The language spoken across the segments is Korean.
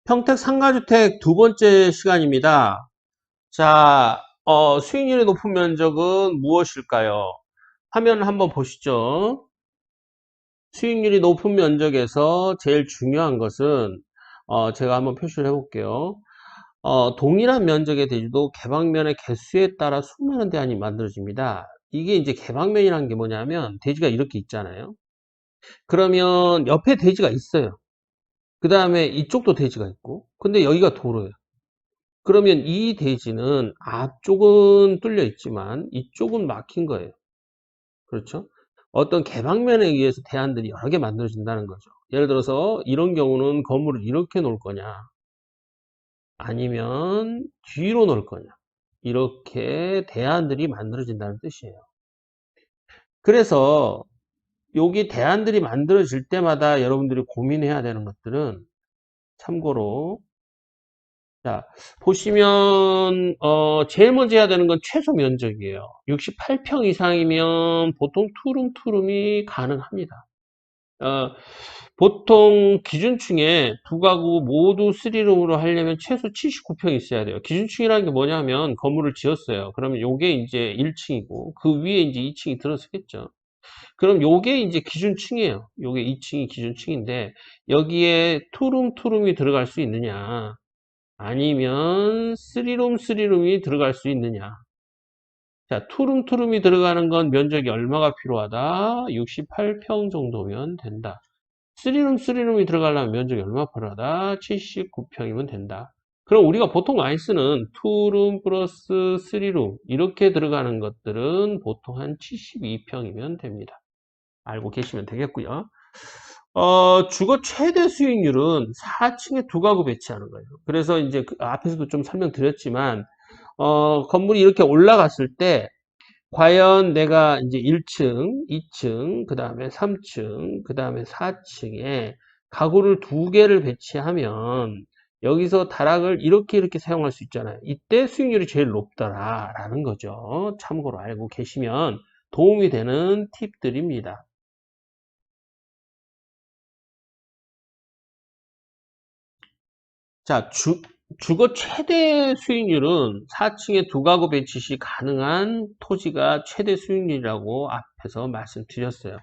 평택 상가주택 두 번째 시간입니다. 자, 수익률이 높은 면적은 무엇일까요? 화면을 한번 보시죠. 수익률이 높은 면적에서 제일 중요한 것은, 제가 한번 표시를 해볼게요. 동일한 면적의 대지도 개방면의 개수에 따라 수많은 대안이 만들어집니다. 이게 이제 개방면이라는 게 뭐냐면, 대지가 이렇게 있잖아요. 그러면 옆에 대지가 있어요. 그 다음에 이쪽도 대지가 있고, 근데 여기가 도로예요. 그러면 이 대지는 앞쪽은 뚫려 있지만 이쪽은 막힌 거예요. 그렇죠? 어떤 개방면에 의해서 대안들이 여러 개 만들어진다는 거죠. 예를 들어서 이런 경우는 건물을 이렇게 놓을 거냐, 아니면 뒤로 놓을 거냐. 이렇게 대안들이 만들어진다는 뜻이에요. 그래서 여기 대안들이 만들어질 때마다 여러분들이 고민해야 되는 것들은 참고로, 자, 보시면, 제일 먼저 해야 되는 건 최소 면적이에요. 68평 이상이면 보통 투룸이 가능합니다. 어, 보통 기준층에 두 가구 모두 3룸으로 하려면 최소 79평 있어야 돼요. 기준층이라는 게 뭐냐면 건물을 지었어요. 그러면 요게 이제 1층이고 그 위에 이제 2층이 들어서겠죠. 그럼 요게 이제 기준층이에요. 요게 2층이 기준층인데 여기에 투룸이 들어갈 수 있느냐? 아니면 쓰리룸이 들어갈 수 있느냐. 자, 투룸이 들어가는 건 면적이 얼마가 필요하다? 68평 정도면 된다. 쓰리룸이 들어가려면 면적이 얼마 필요하다? 79평이면 된다. 그럼 우리가 보통 많이 쓰는 투룸 플러스 쓰리룸 이렇게 들어가는 것들은 보통 한 72평이면 됩니다. 알고 계시면 되겠고요. 주거 최대 수익률은 4층에 두 가구 배치하는 거예요. 그래서 이제 그 앞에서도 좀 설명드렸지만, 건물이 이렇게 올라갔을 때, 과연 내가 이제 1층, 2층, 그 다음에 3층, 그 다음에 4층에 가구를 두 개를 배치하면, 여기서 다락을 이렇게 사용할 수 있잖아요. 이때 수익률이 제일 높더라라는 거죠. 참고로 알고 계시면 도움이 되는 팁들입니다. 자, 주거 최대 수익률은 4층에 두 가구 배치 시 가능한 토지가 최대 수익률이라고 앞에서 말씀드렸어요.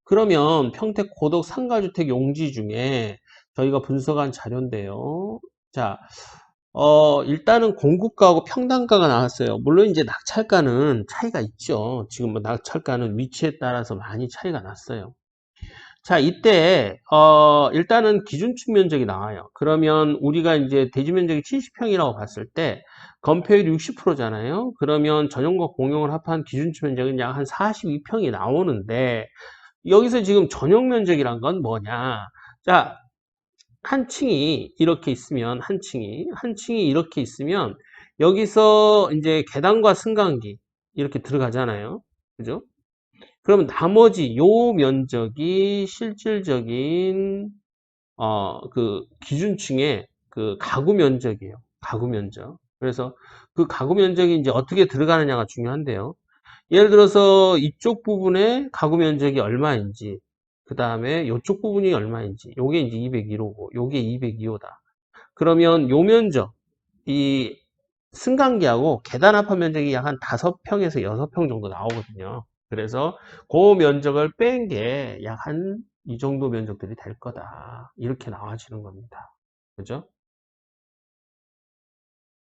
그러면 평택 고덕 상가주택 용지 중에 저희가 분석한 자료인데요. 자, 일단은 공급가하고 평당가가 나왔어요. 물론 이제 낙찰가는 차이가 있죠. 지금 뭐 낙찰가는 위치에 따라서 많이 차이가 났어요. 자, 이때, 일단은 기준축 면적이 나와요. 그러면 우리가 이제 대지 면적이 70평이라고 봤을 때, 건폐율 60%잖아요. 그러면 전용과 공용을 합한 기준축 면적은 약 한 42평이 나오는데, 여기서 지금 전용 면적이란 건 뭐냐? 자, 한 층이 이렇게 있으면, 한 층이 이렇게 있으면, 여기서 이제 계단과 승강기, 이렇게 들어가잖아요. 그죠? 그럼 나머지 요 면적이 실질적인 그 기준층의 그 가구 면적이에요. 가구 면적. 그래서 그 가구 면적이 이제 어떻게 들어가느냐가 중요한데요. 예를 들어서 이쪽 부분에 가구 면적이 얼마인지, 그 다음에 이쪽 부분이 얼마인지, 요게 이제 202호고, 요게 202호다. 그러면 요 면적, 이 승강기하고 계단 합한 면적이 약 한 5평에서 6평 정도 나오거든요. 그래서 그 면적을 뺀 게 약 한 이 정도 면적들이 될 거다. 이렇게 나와지는 겁니다. 그죠?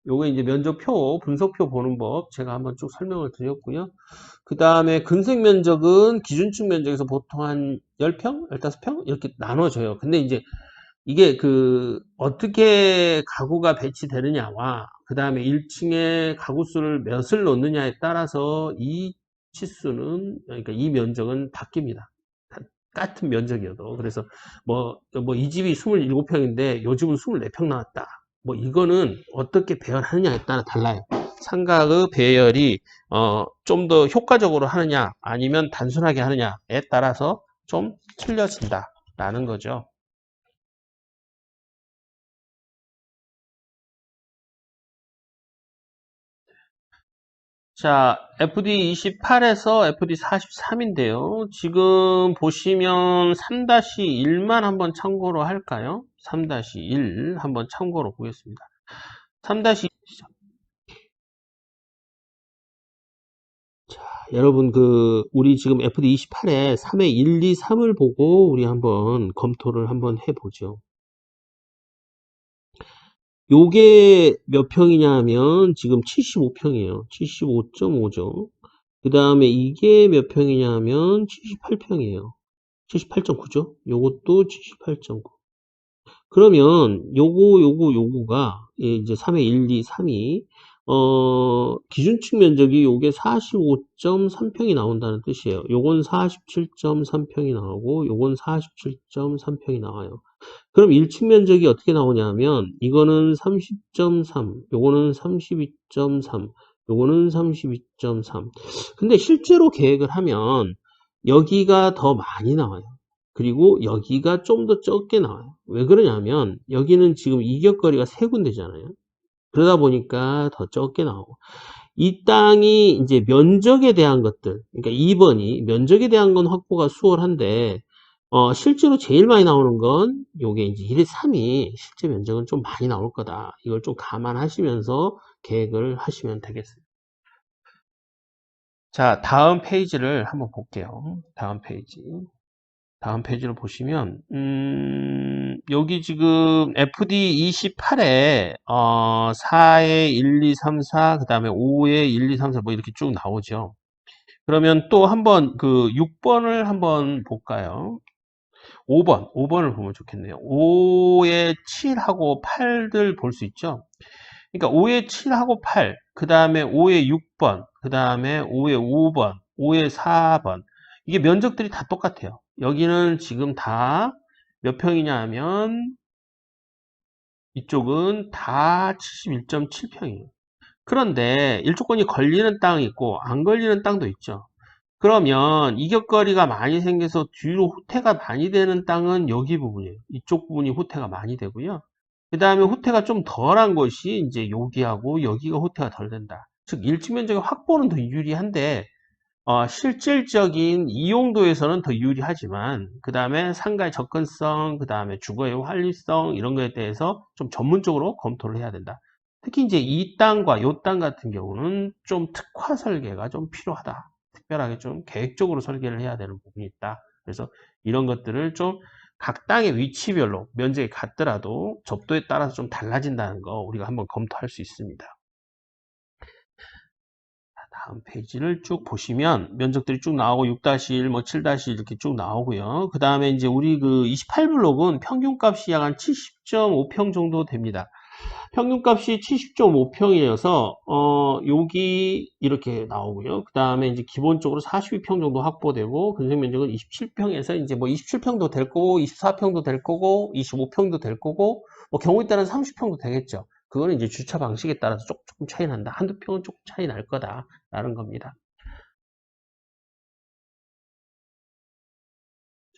요거 이제 면적표, 분석표 보는 법 제가 한번 쭉 설명을 드렸고요. 그 다음에 근생 면적은 기준층 면적에서 보통 한 10평, 15평 이렇게 나눠져요. 근데 이제 이게 그 어떻게 가구가 배치되느냐와 그 다음에 1층에 가구 수를 몇을 놓느냐에 따라서 이 치수는, 그러니까 이 면적은 바뀝니다. 같은 면적이어도. 그래서 뭐 이 집이 27평인데 요 집은 24평 나왔다. 뭐 이거는 어떻게 배열하느냐에 따라 달라요. 상가의 배열이 좀 더 효과적으로 하느냐 아니면 단순하게 하느냐에 따라서 좀 틀려진다라는 거죠. 자, FD28에서 FD43인데요. 지금 보시면 3-1만 한번 참고로 할까요? 3-1 한번 참고로 보겠습니다. 3-1 여러분 우리 지금 FD28에 3의 1, 2, 3을 보고 우리 한번 검토를 한번 해보죠. 요게 몇 평이냐 하면 지금 75평이에요. 75.5죠. 그 다음에 이게 몇 평이냐 하면 78평이에요. 78.9죠. 요것도 78.9. 그러면 요거가 이제 3의 1, 2, 3이 기준축 면적이 요게 45.3평이 나온다는 뜻이에요. 요건 47.3평이 나오고 요건 47.3평이 나와요. 그럼 1층 면적이 어떻게 나오냐면 이거는 30.3, 요거는 32.3, 요거는 32.3. 근데 실제로 계획을 하면 여기가 더 많이 나와요. 그리고 여기가 좀 더 적게 나와요. 왜 그러냐면 여기는 지금 이격거리가 세 군데잖아요. 그러다 보니까 더 적게 나오고 이 땅이 이제 면적에 대한 것들, 그러니까 2번이 면적에 대한 건 확보가 수월한데 실제로 제일 많이 나오는 건 요게 이제 1의 3이 실제 면적은 좀 많이 나올 거다. 이걸 좀 감안하시면서 계획을 하시면 되겠습니다. 자, 다음 페이지를 한번 볼게요. 다음 페이지를 보시면 여기 지금 FD28에 4에 1, 2, 3, 4, 그 다음에 5에 1, 2, 3, 4 뭐 이렇게 쭉 나오죠. 그러면 또 한번 6번을 한번 볼까요? 5번을 보면 좋겠네요. 5에 7하고 8들 볼 수 있죠. 그러니까 5에 7하고 8, 그 다음에 5에 6번, 그 다음에 5에 5번, 5에 4번. 이게 면적들이 다 똑같아요. 여기는 지금 다 몇 평이냐 하면 이쪽은 다 71.7평이에요. 그런데 일조권이 걸리는 땅이 있고 안 걸리는 땅도 있죠. 그러면 이격거리가 많이 생겨서 뒤로 후퇴가 많이 되는 땅은 여기 부분이에요. 이쪽 부분이 후퇴가 많이 되고요. 그 다음에 후퇴가 좀 덜한 것이 이제 여기하고 여기가 후퇴가 덜 된다. 즉 일층 면적의 확보는 더 유리한데 실질적인 이용도에서는 더 유리하지만 그 다음에 상가의 접근성, 그 다음에 주거의 활리성 이런 거에 대해서 좀 전문적으로 검토를 해야 된다. 특히 이제 이 땅과 요 땅 같은 경우는 좀 특화 설계가 좀 필요하다. 특별하게 좀 계획적으로 설계를 해야 되는 부분이 있다. 그래서 이런 것들을 좀 각 땅의 위치별로 면적이 같더라도 접도에 따라서 좀 달라진다는 거 우리가 한번 검토할 수 있습니다. 다음 페이지를 쭉 보시면 면적들이 쭉 나오고 6-1, 뭐 7- 이렇게 쭉 나오고요. 그 다음에 이제 우리 28블록은 평균값이 약 한 70.5평 정도 됩니다. 평균값이 70.5평이어서 여기 이렇게 나오고요. 그 다음에 이제 기본적으로 42평 정도 확보되고 근생 면적은 27평에서 이제 뭐 27평도 될 거고 24평도 될 거고 25평도 될 거고 뭐 경우에 따라서 30평도 되겠죠. 그거는 이제 주차 방식에 따라서 조금 차이 난다. 한두 평은 조금 차이 날 거다라는 겁니다.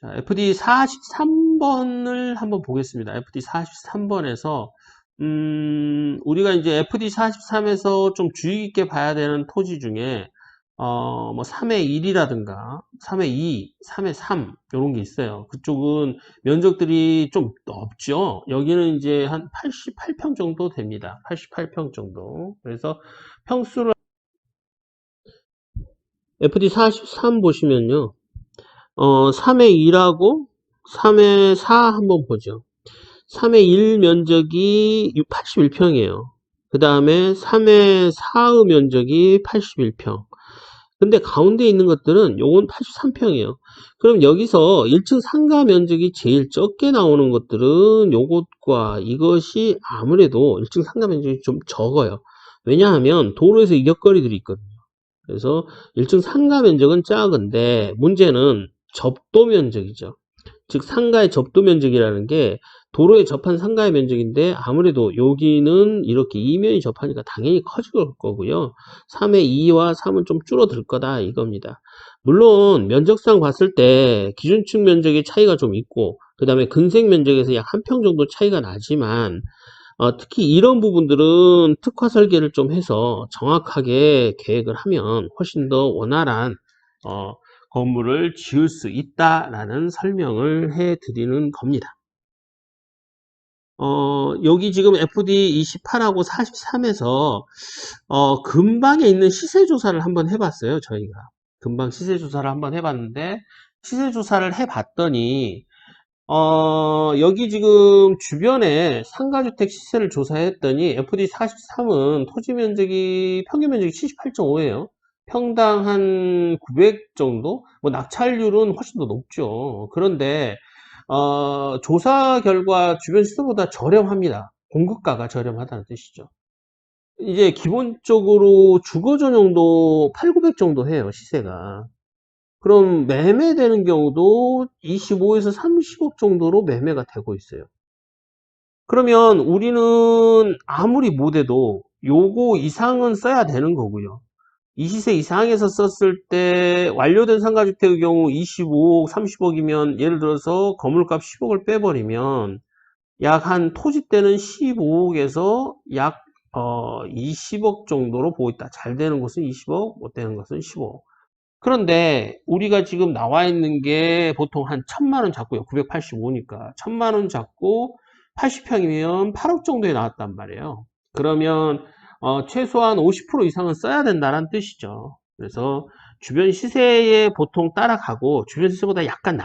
자, FD 43번을 한번 보겠습니다. FD 43번에서 우리가 이제 FD 43에서 좀 주의 깊게 봐야 되는 토지 중에 뭐 3의 1이라든가 3의 2, 3의 3 이런 게 있어요. 그쪽은 면적들이 좀 넓죠. 여기는 이제 한 88평 정도 됩니다. 88평 정도. 그래서 평수를 FD 43 보시면요. 3의 2하고 3의 4 한번 보죠. 3의 1 면적이 81평이에요. 그 다음에 3의 4의 면적이 81평. 근데 가운데 있는 것들은 요건 83평이에요. 그럼 여기서 1층 상가 면적이 제일 적게 나오는 것들은 요것과 이것이 아무래도 1층 상가 면적이 좀 적어요. 왜냐하면 도로에서 이격거리들이 있거든요. 그래서 1층 상가 면적은 작은데 문제는 접도 면적이죠. 즉 상가의 접도 면적이라는 게 도로에 접한 상가의 면적인데 아무래도 여기는 이렇게 이면이 접하니까 당연히 커질 거고요. 3의 2와 3은 좀 줄어들 거다 이겁니다. 물론 면적상 봤을 때 기준축 면적의 차이가 좀 있고 그 다음에 근생 면적에서 약 한 평 정도 차이가 나지만 특히 이런 부분들은 특화 설계를 좀 해서 정확하게 계획을 하면 훨씬 더 원활한 건물을 지을 수 있다라는 설명을 해 드리는 겁니다. 여기 지금 FD 28하고 43에서, 근방에 있는 시세 조사를 한번 해봤어요, 저희가. 근방 시세 조사를 한번 해봤는데, 시세 조사를 해봤더니, 여기 지금 주변에 상가주택 시세를 조사했더니, FD 43은 토지 면적이, 평균 면적이 78.5예요. 평당 한 900 정도? 뭐, 낙찰률은 훨씬 더 높죠. 그런데, 조사 결과 주변 시세보다 저렴합니다. 공급가가 저렴하다는 뜻이죠. 이제 기본적으로 주거 전용도 8, 900 정도 해요, 시세가. 그럼 매매되는 경우도 25에서 30억 정도로 매매가 되고 있어요. 그러면 우리는 아무리 못해도 요거 이상은 써야 되는 거고요. 이 시세 이상에서 썼을 때 완료된 상가주택의 경우 25억, 30억이면 예를 들어서 건물값 10억을 빼버리면 약 한 토지 때는 15억에서 약 20억 정도로 보고 있다. 잘 되는 곳은 20억, 못 되는 것은 15억. 그런데 우리가 지금 나와 있는 게 보통 한 1000만 원 잡고요. 985니까 1000만 원 잡고 80평이면 8억 정도에 나왔단 말이에요. 그러면 최소한 50% 이상은 써야 된다는 뜻이죠. 그래서 주변 시세에 보통 따라가고 주변 시세보다 약간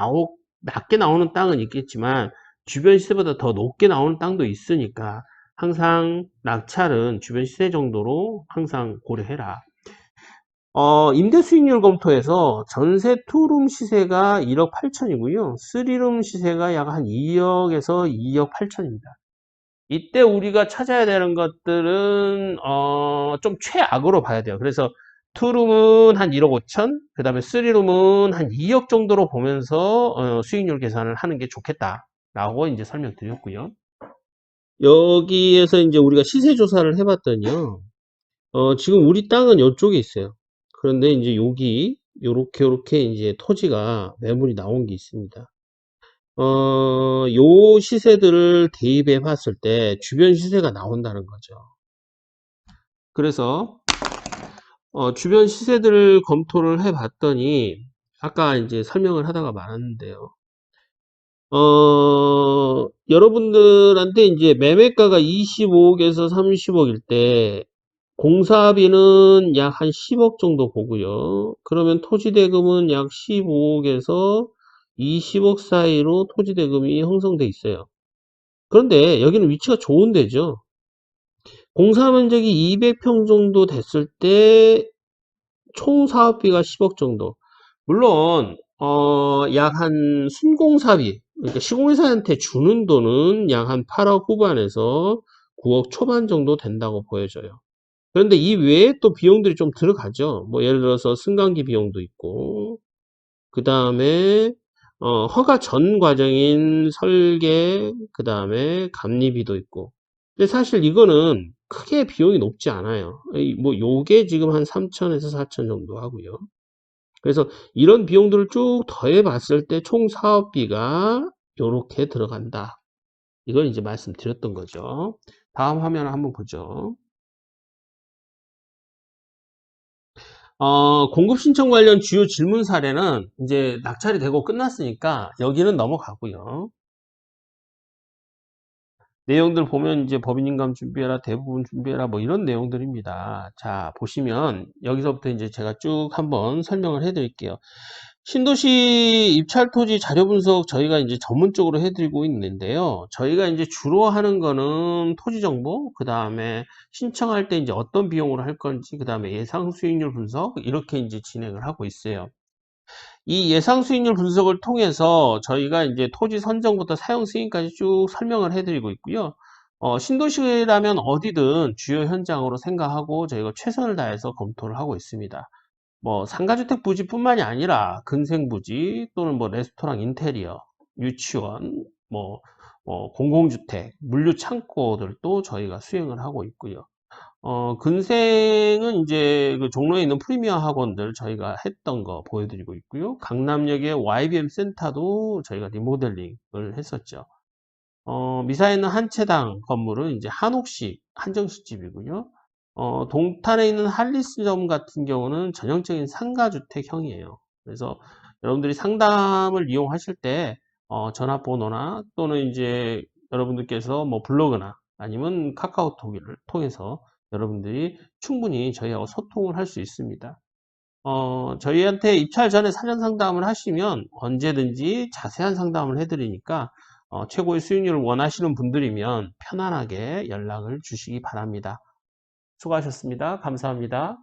낮게 나오는 땅은 있겠지만 주변 시세보다 더 높게 나오는 땅도 있으니까 항상 낙찰은 주변 시세 정도로 항상 고려해라. 임대 수익률 검토에서 전세 투룸 시세가 1억 8천이고요. 3룸 시세가 약 한 2억에서 2억 8천입니다. 이때 우리가 찾아야 되는 것들은 좀 최악으로 봐야 돼요. 그래서 투룸은 한 1억 5천, 그 다음에 3룸은 한 2억 정도로 보면서 수익률 계산을 하는 게 좋겠다라고 이제 설명드렸고요. 여기에서 이제 우리가 시세 조사를 해봤더니요. 지금 우리 땅은 이쪽에 있어요. 그런데 이제 여기 요렇게 이제 토지가 매물이 나온 게 있습니다. 요 시세들을 대입해 봤을 때 주변 시세가 나온다는 거죠. 그래서 주변 시세들을 검토를 해 봤더니 아까 이제 설명을 하다가 말았는데요. 여러분들한테 이제 매매가가 25억에서 30억일 때 공사비는 약 한 10억 정도 보고요. 그러면 토지대금은 약 15억에서 20억 사이로 토지대금이 형성돼 있어요. 그런데 여기는 위치가 좋은 데죠. 공사면적이 200평 정도 됐을 때 총 사업비가 10억 정도. 물론 약 한 순공사비, 그러니까 시공회사한테 주는 돈은 약 한 8억 후반에서 9억 초반 정도 된다고 보여져요. 그런데 이 외에 또 비용들이 좀 들어가죠. 뭐 예를 들어서 승강기 비용도 있고, 그 다음에 허가 전 과정인 설계, 그 다음에 감리비도 있고. 근데 사실 이거는 크게 비용이 높지 않아요. 뭐 요게 지금 한 3천에서 4천 정도 하고요. 그래서 이런 비용들을 쭉 더해 봤을 때 총 사업비가 요렇게 들어간다. 이걸 이제 말씀드렸던 거죠. 다음 화면을 한번 보죠. 공급 신청 관련 주요 질문 사례는 이제 낙찰이 되고 끝났으니까 여기는 넘어가고요. 내용들 보면 이제 법인인감 준비해라, 대부분 준비해라, 뭐 이런 내용들입니다. 자, 보시면 여기서부터 이제 제가 쭉 한번 설명을 해 드릴게요. 신도시 입찰 토지 자료 분석 저희가 이제 전문적으로 해드리고 있는데요. 저희가 이제 주로 하는 거는 토지 정보, 그 다음에 신청할 때 이제 어떤 비용으로 할 건지, 그 다음에 예상 수익률 분석, 이렇게 이제 진행을 하고 있어요. 이 예상 수익률 분석을 통해서 저희가 이제 토지 선정부터 사용 승인까지 쭉 설명을 해드리고 있고요. 신도시라면 어디든 주요 현장으로 생각하고 저희가 최선을 다해서 검토를 하고 있습니다. 뭐 상가주택 부지뿐만이 아니라 근생부지 또는 뭐 레스토랑 인테리어, 유치원, 공공주택, 물류창고들도 저희가 수행을 하고 있고요. 근생은 이제 그 종로에 있는 프리미엄 학원들 저희가 했던 거 보여드리고 있고요. 강남역의 YBM 센터도 저희가 리모델링을 했었죠. 미사에 있는 한 채당 건물은 이제 한옥식, 한정식 집이고요. 동탄에 있는 할리스점 같은 경우는 전형적인 상가주택형이에요. 그래서 여러분들이 상담을 이용하실 때, 전화번호나 또는 이제, 여러분들께서 뭐 블로그나 아니면 카카오톡을 통해서 여러분들이 충분히 저희하고 소통을 할 수 있습니다. 저희한테 입찰 전에 사전 상담을 하시면 언제든지 자세한 상담을 해드리니까 최고의 수익률을 원하시는 분들이면 편안하게 연락을 주시기 바랍니다. 수고하셨습니다. 감사합니다.